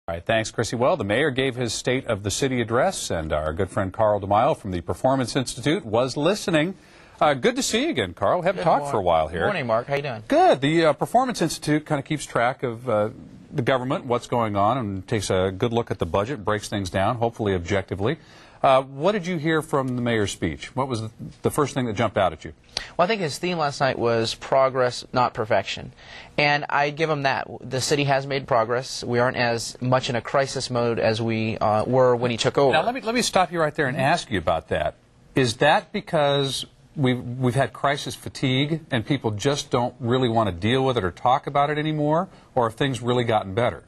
All right, thanks, Chrissy. Well, the mayor gave his State of the City address, and our good friend Carl DeMaio from the Performance Institute was listening. Good to see you again, Carl. We haven't talked for a while here. Good morning, Mark. How you doing? Good. The Performance Institute kind of keeps track of the government, what's going on, and takes a good look at the budget, breaks things down, hopefully objectively. What did you hear from the mayor's speech? What was the first thing that jumped out at you? Well, I think his theme last night was progress, not perfection. And I give him that. The city has made progress. We aren't as much in a crisis mode as we were when he took over. Now, let me stop you right there and ask you about that. Is that because we've had crisis fatigue and people just don't really want to deal with it or talk about it anymore, or have things really gotten better?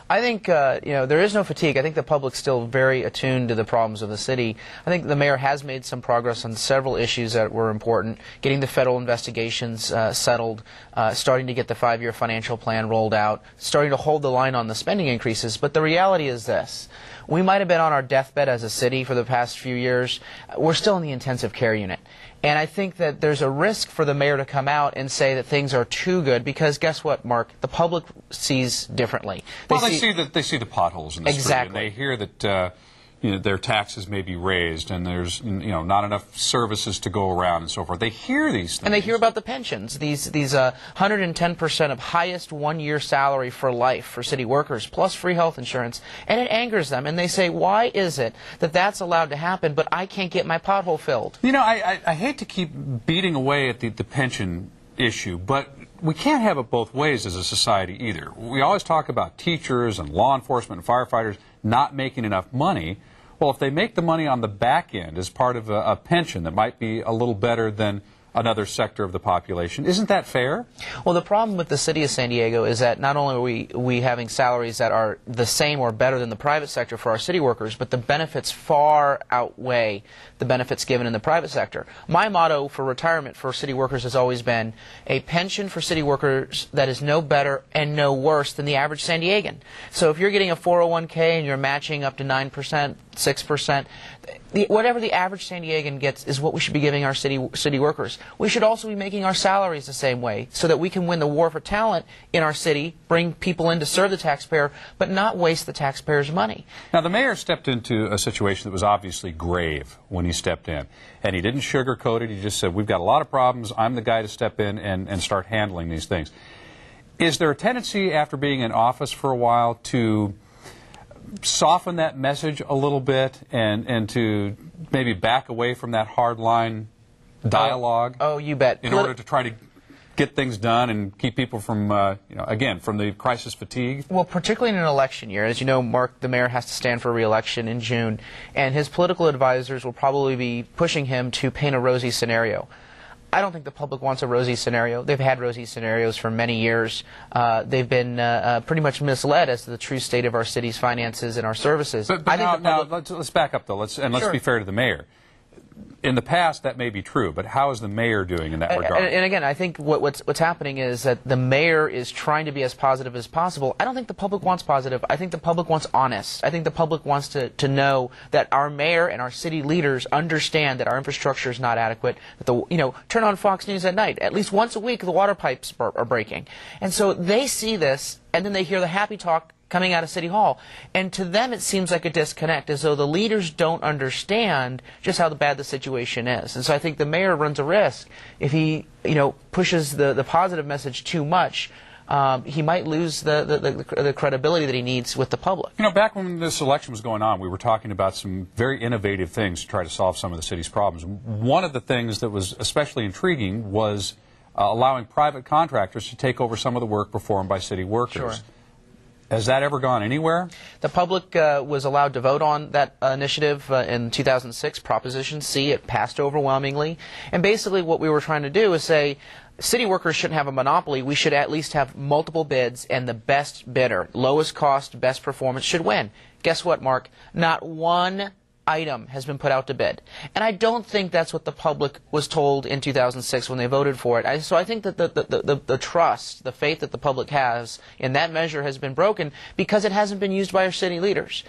I think, there is no fatigue. I think the public's still very attuned to the problems of the city. I think the mayor has made some progress on several issues that were important, getting the federal investigations settled, starting to get the 5-year financial plan rolled out, starting to hold the line on the spending increases. But the reality is this. We might have been on our deathbed as a city for the past few years. We're still in the intensive care unit. And I think that there's a risk for the mayor to come out and say that things are too good, because guess what, Mark? The public sees differently. They see the potholes in the street, and exactly. they hear that their taxes may be raised, and there's not enough services to go around and so forth. They hear these things. And they hear about the pensions, these 110% of highest one-year salary for life for city workers, plus free health insurance, and it angers them. And they say, why is it that that's allowed to happen, but I can't get my pothole filled? I hate to keep beating away at the pension issue, but we can't have it both ways as a society either. We always talk about teachers and law enforcement and firefighters not making enough money. Well, if they make the money on the back end as part of a pension that might be a little better than another sector of the population, isn't that fair? Well, the problem with the city of San Diego is that not only are we having salaries that are the same or better than the private sector for our city workers, but the benefits far outweigh the benefits given in the private sector. My motto for retirement for city workers has always been a pension for city workers that is no better and no worse than the average San Diegan. So if you're getting a 401k and you're matching up to 9%, 6%, whatever the average San Diegan gets is what we should be giving our city workers. We should also be making our salaries the same way, so that we can win the war for talent in our city, bring people in to serve the taxpayer, but not waste the taxpayers' money. Now, the mayor stepped into a situation that was obviously grave when he stepped in, and he didn't sugarcoat it. He just said, we've got a lot of problems. I'm the guy to step in and start handling these things. Is there a tendency, after being in office for a while, to soften that message a little bit and to maybe back away from that hardline dialogue? Oh, you bet. In order to try to get things done and keep people from, again, from the crisis fatigue? Well, particularly in an election year. As you know, Mark, the mayor has to stand for re-election in June, and his political advisors will probably be pushing him to paint a rosy scenario. I don't think the public wants a rosy scenario. They've had rosy scenarios for many years. They've been pretty much misled as to the true state of our city's finances and our services. But now let's back up, though, let's Sure. be fair to the mayor. In the past, that may be true, but how is the mayor doing in that regard? And again, I think what's happening is that the mayor is trying to be as positive as possible. I don't think the public wants positive. I think the public wants honest. I think the public wants to know that our mayor and our city leaders understand that our infrastructure is not adequate. That turn on Fox News at night. At least once a week, the water pipes are breaking. And so they see this, and then they hear the happy talk coming out of City Hall. And to them, it seems like a disconnect, as though the leaders don't understand just how bad the situation is. And so I think the mayor runs a risk. If he, pushes the positive message too much, he might lose the credibility that he needs with the public. Back when this election was going on, we were talking about some very innovative things to try to solve some of the city's problems. One of the things that was especially intriguing was allowing private contractors to take over some of the work performed by city workers. Sure. Has that ever gone anywhere? The public was allowed to vote on that initiative in 2006, Proposition C. It passed overwhelmingly. And basically what we were trying to do is say, city workers shouldn't have a monopoly. We should at least have multiple bids, and the best bidder, lowest cost, best performance, should win. Guess what, Mark? Not one item has been put out to bid. And I don't think that's what the public was told in 2006 when they voted for it. So I think that the trust, the faith that the public has in that measure has been broken because it hasn't been used by our city leaders.